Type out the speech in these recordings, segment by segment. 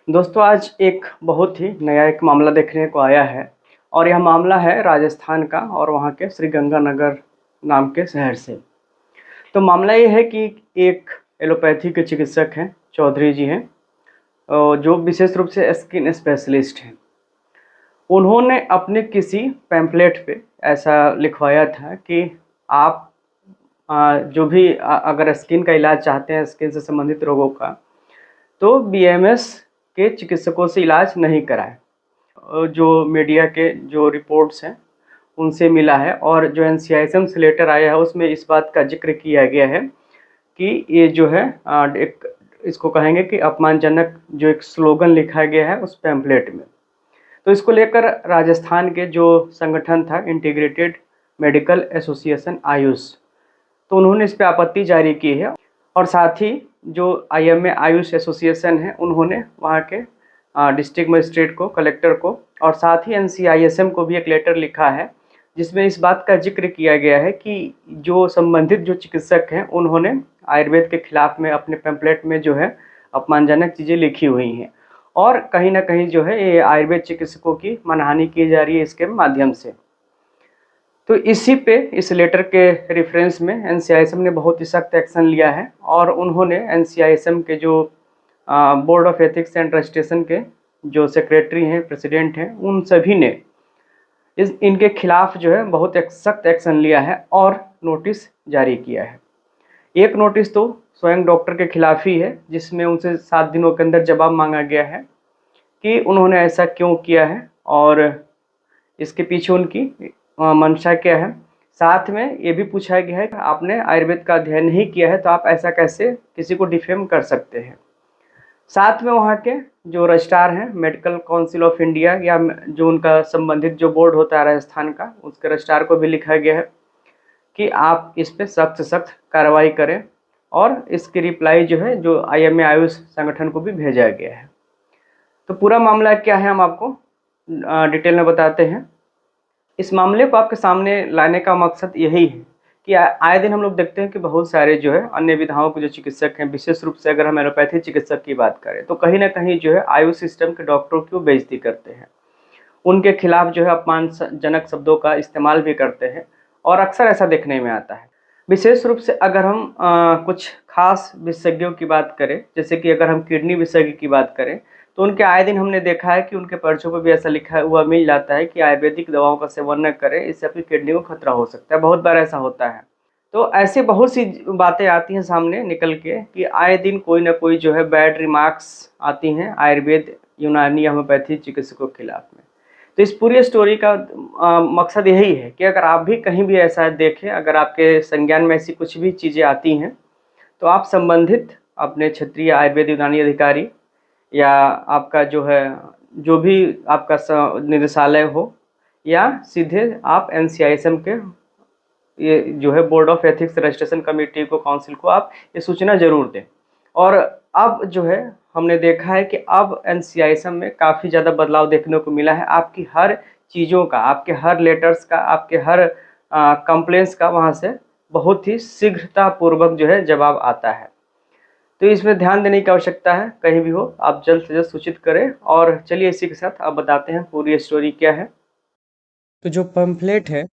दोस्तों आज एक बहुत ही नया एक मामला देखने को आया है और यह मामला है राजस्थान का और वहाँ के श्रीगंगानगर नाम के शहर से। तो मामला ये है कि एक एलोपैथी के चिकित्सक हैं, चौधरी जी हैं, जो विशेष रूप से स्किन स्पेशलिस्ट हैं। उन्होंने अपने किसी पैम्फलेट पे ऐसा लिखवाया था कि आप जो भी अगर स्किन का इलाज चाहते हैं, स्किन से संबंधित रोगों का, तो बीएमएस के चिकित्सकों से इलाज नहीं कराएं। जो मीडिया के जो रिपोर्ट्स हैं उनसे मिला है और जो एनसीआईएसएम से लेटर आया है उसमें इस बात का जिक्र किया गया है कि ये जो है एक इसको कहेंगे कि अपमानजनक जो एक स्लोगन लिखा गया है उस पैम्फलेट में। तो इसको लेकर राजस्थान के जो संगठन था इंटीग्रेटेड मेडिकल एसोसिएशन आयुष, तो उन्होंने इस पर आपत्ति जारी की है और साथ ही जो आईएमए आयुष एसोसिएशन है उन्होंने वहाँ के डिस्ट्रिक्ट मजिस्ट्रेट को, कलेक्टर को और साथ ही एनसीआईएसएम को भी एक लेटर लिखा है जिसमें इस बात का जिक्र किया गया है कि जो संबंधित जो चिकित्सक हैं उन्होंने आयुर्वेद के खिलाफ में अपने पैम्फलेट में जो है अपमानजनक चीज़ें लिखी हुई हैं और कहीं ना कहीं जो है ये आयुर्वेद चिकित्सकों की मानहानि की जा रही है इसके माध्यम से। तो इसी पे इस लेटर के रेफरेंस में एनसीआईएसएम ने बहुत ही सख्त एक्शन लिया है और उन्होंने एनसीआईएसएम के जो board of ethics and registration के जो सेक्रेटरी हैं, प्रेसिडेंट हैं, उन सभी ने इनके खिलाफ जो है बहुत एक सख्त एक्शन लिया है और नोटिस जारी किया है। एक नोटिस तो स्वयं डॉक्टर के खिलाफ ही है जिसमें उनसे 7 दिनों के अंदर जवाब मांगा गया है कि उन्होंने ऐसा क्यों किया है और इसके पीछे उनकी मंशा क्या है। साथ में ये भी पूछा गया है कि आपने आयुर्वेद का अध्ययन नहीं किया है तो आप ऐसा कैसे किसी को डिफेम कर सकते हैं। साथ में वहाँ के जो रजिस्ट्रार हैं मेडिकल काउंसिल ऑफ इंडिया या जो उनका संबंधित जो बोर्ड होता है राजस्थान का, उसके रजिस्ट्रार को भी लिखा गया है कि आप इस पे सख्त से सख्त कार्रवाई करें और इसकी रिप्लाई जो है जो आईएमए आयुष संगठन को भी भेजा गया है। तो पूरा मामला क्या है हम आपको डिटेल में बताते हैं। इस मामले को आपके सामने लाने का मकसद यही है कि आए दिन हम लोग देखते हैं कि बहुत सारे जो है अन्य विधाओं के जो चिकित्सक हैं, विशेष रूप से अगर हम एलोपैथी चिकित्सक की बात करें तो कहीं ना कहीं जो है आयुष सिस्टम के डॉक्टरों की वो बेइज्जती करते हैं, उनके खिलाफ जो है अपमानजनक शब्दों का इस्तेमाल भी करते हैं और अक्सर ऐसा देखने में आता है। विशेष रूप से अगर हम कुछ खास विशेषज्ञों की बात करें, जैसे कि अगर हम किडनी विशेषज्ञ की बात करें तो उनके आए दिन हमने देखा है कि उनके पर्चों पर भी ऐसा लिखा हुआ मिल जाता है कि आयुर्वेदिक दवाओं का सेवन न करें, इससे आपकी किडनी को खतरा हो सकता है। बहुत बार ऐसा होता है। तो ऐसे बहुत सी बातें आती हैं सामने निकल के कि आए दिन कोई ना कोई जो है बैड रिमार्क्स आती हैं आयुर्वेद, यूनानी, होम्योपैथी चिकित्सकों के खिलाफ में। तो इस पूरी स्टोरी का मकसद यही है कि अगर आप भी कहीं भी ऐसा देखें, अगर आपके संज्ञान में ऐसी कुछ भी चीज़ें आती हैं तो आप संबंधित अपने क्षेत्रीय आयुर्वेद यूनानी अधिकारी या आपका जो है जो भी आपका निदेशालय हो या सीधे आप एनसीआईएसएम के ये जो है board of ethics registration committee को, काउंसिल को आप ये सूचना जरूर दें। और अब जो है हमने देखा है कि अब एनसीआईएसएम में काफ़ी ज़्यादा बदलाव देखने को मिला है। आपकी हर चीज़ों का, आपके हर लेटर्स का, आपके हर कंप्लेंट्स का वहाँ से बहुत ही शीघ्रतापूर्वक जो है जवाब आता है। तो इसमें ध्यान देने की आवश्यकता है, कहीं भी हो आप जल्द से जल्द सूचित करें। और चलिए इसी के साथ आप बताते हैं पूरी स्टोरी क्या है। तो जो पम्फलेट है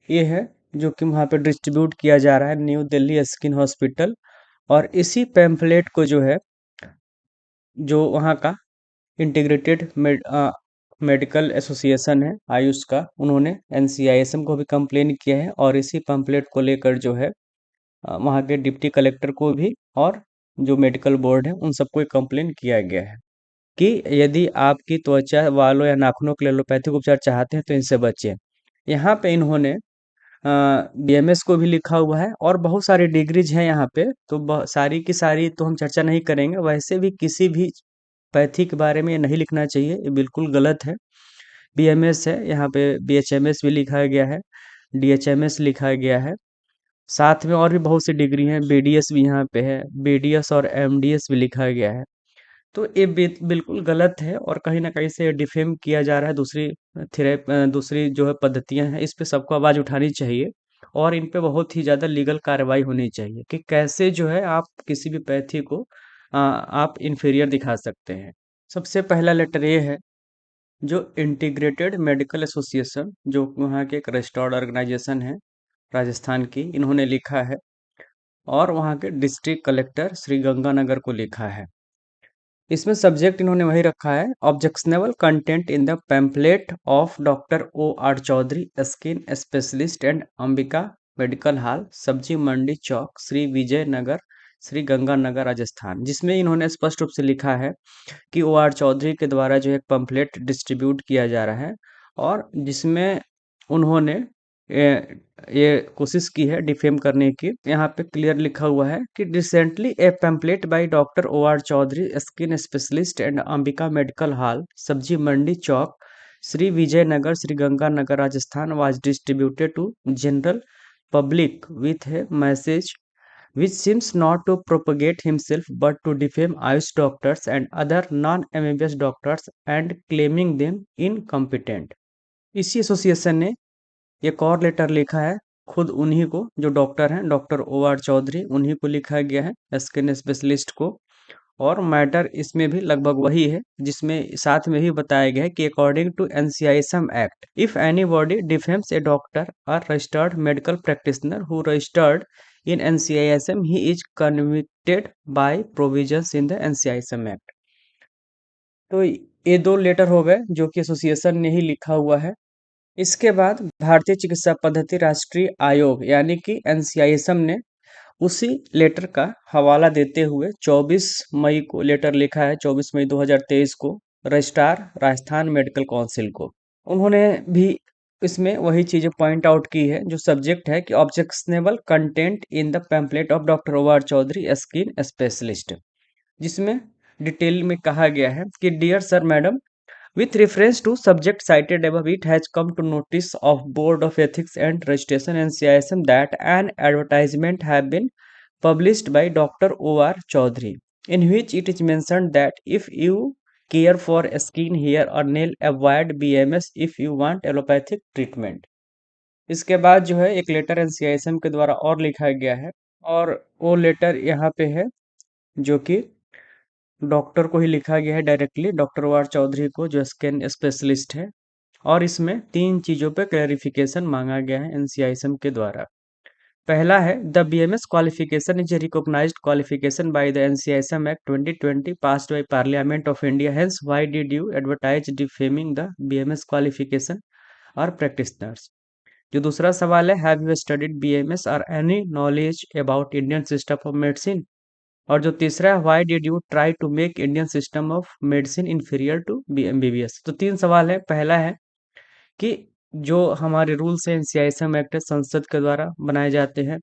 ये है जो कि वहाँ पे डिस्ट्रीब्यूट किया जा रहा है न्यू दिल्ली स्किन हॉस्पिटल, और इसी पैम्फलेट को जो है जो वहाँ का इंटीग्रेटेड मेडिकल एसोसिएशन है आयुष का, उन्होंने एनसीआईएसएम को भी कंप्लेन किया है और इसी पैम्फलेट को लेकर जो है वहाँ के डिप्टी कलेक्टर को भी और जो मेडिकल बोर्ड है उन सबको कंप्लेन किया गया है कि यदि आपकी त्वचा, बालों या नाखूनों के लिए एलोपैथिक उपचार चाहते हैं तो इनसे बचें। यहाँ पे इन्होंने बीएमएस को भी लिखा हुआ है और बहुत सारी डिग्रीज हैं यहाँ पे, तो सारी की सारी तो हम चर्चा नहीं करेंगे। वैसे भी किसी भी पैथी के बारे में ये नहीं लिखना चाहिए, ये बिल्कुल गलत है। बीएमएस है, यहाँ पे बीएचएमएस भी लिखा गया है, डीएचएमएस लिखा गया है, साथ में और भी बहुत सी डिग्री हैं, बीडीएस भी यहाँ पे है, बीडीएस और एमडीएस भी लिखा गया है। तो ये बिल्कुल गलत है और कहीं ना कहीं से डिफेम किया जा रहा है। दूसरी जो है पद्धतियां हैं, इस पे सबको आवाज उठानी चाहिए और इन पे बहुत ही ज़्यादा लीगल कार्रवाई होनी चाहिए कि कैसे जो है आप किसी भी पैथी को आप इन्फीरियर दिखा सकते हैं। सबसे पहला लेटर ये है, जो इंटीग्रेटेड मेडिकल एसोसिएशन, जो वहाँ के एक रजिस्टर्ड ऑर्गेनाइजेशन है राजस्थान की, इन्होंने लिखा है। और वहाँ के डिस्ट्रिक्ट कलेक्टर श्री गंगानगर को लिखा है। इसमें सब्जेक्ट इन्होंने वही रखा है, objectionable content in the pamphlet of doctor O R Chaudhary, skin specialist and Ambika medical hall, Sabzi Mandi Chowk, Shri Vijay Nagar, Shri Ganganagar, Rajasthan. जिसमें इन्होंने स्पष्ट रूप से लिखा है कि ओ आर चौधरी के द्वारा जो एक पंपलेट डिस्ट्रीब्यूट किया जा रहा है, और जिसमें उन्होंने ये कोशिश की है डिफेम करने की। यहाँ पे क्लियर लिखा हुआ है कि recently a pamphlet by doctor O R Chaudhary, skin specialist and Ambika medical hall, Sabzi Mandi Chowk, Shri Vijay Nagar, Shri Ganganagar, Rajasthan, was distributed to general public with a message which seems not to propagate himself but to defame Ayush doctors and other non-MBBS doctors and claiming them incompetent। इसी association ने एक और letter लिखा है खुद उन्हीं को, जो डॉक्टर हैं, डॉक्टर ओ आर चौधरी, उन्हीं को लिखा गया है, स्किन स्पेशलिस्ट को। और मैटर इसमें भी लगभग वही है, जिसमें साथ में ही बताया गया है कि according to NCISM act, if anybody defames a doctor or registered medical practitioner who registered in NCISM, he is convicted by provisions in the NCISM act. तो ये दो लेटर हो गए जो कि एसोसिएशन ने ही लिखा हुआ है। इसके बाद भारतीय चिकित्सा पद्धति राष्ट्रीय आयोग यानी कि एनसीआईएसएम ने उसी लेटर का हवाला देते हुए 24 मई को लेटर लिखा है, 24 मई 2023 को, रजिस्ट्रार राजस्थान मेडिकल काउंसिल को। उन्होंने भी इसमें वही चीजें पॉइंट आउट की है, जो सब्जेक्ट है कि objectionable content in the pamphlet of doctor O R Chaudhary, skin specialist, जिसमें डिटेल में कहा गया है कि dear sir madam, with reference to subject cited above, it has come to notice of Board of Ethics and Registration NCISM that an advertisement have been published by Dr. O.R. Chaudhary, in which it is mentioned that if you care for skin, hair or nail, avoid BMS if you want allopathic treatment। इसके बाद जो है एक letter NCISM के द्वारा और लिखा गया है, और वो लेटर यहाँ पे है जो कि डॉक्टर को ही लिखा गया है directly, doctor O R Chaudhary को, जो स्किन स्पेशलिस्ट है। और इसमें 3 चीज़ों पे क्लैरिफिकेशन मांगा गया है एनसीआईएसएम के द्वारा। पहला है, the BMS qualification is a recognised qualification by the NCISM act 2020 passed by parliament of India, hence why did you advertise defaming the BMS qualification और प्रैक्टिशनर्स। जो दूसरा सवाल है, हैव यू स्टडीड बीएमएस और any knowledge about Indian system of medicine. और जो तीसरा है, why did you try to make Indian system of medicine inferior to MBBS. तो 3 सवाल है। पहला है कि जो हमारे रूल्स हैं एनसीआईएसएम एक्ट संसद के द्वारा बनाए जाते हैं।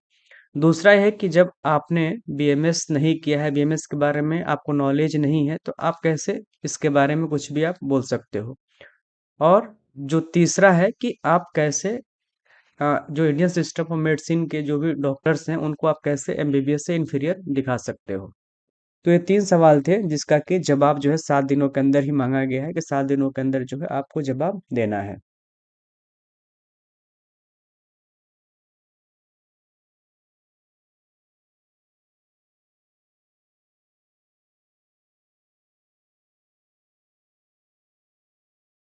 दूसरा है कि जब आपने बीएमएस नहीं किया है, बीएमएस के बारे में आपको नॉलेज नहीं है, तो आप कैसे इसके बारे में कुछ भी आप बोल सकते हो। और जो तीसरा है कि आप कैसे जो इंडियन सिस्टम ऑफ मेडिसिन के जो भी डॉक्टर्स हैं, उनको आप कैसे एमबीबीएस से इन्फीरियर दिखा सकते हो। तो ये 3 सवाल थे, जिसका कि जवाब जो है 7 दिनों के अंदर ही मांगा गया है कि 7 दिनों के अंदर जो है आपको जवाब देना है।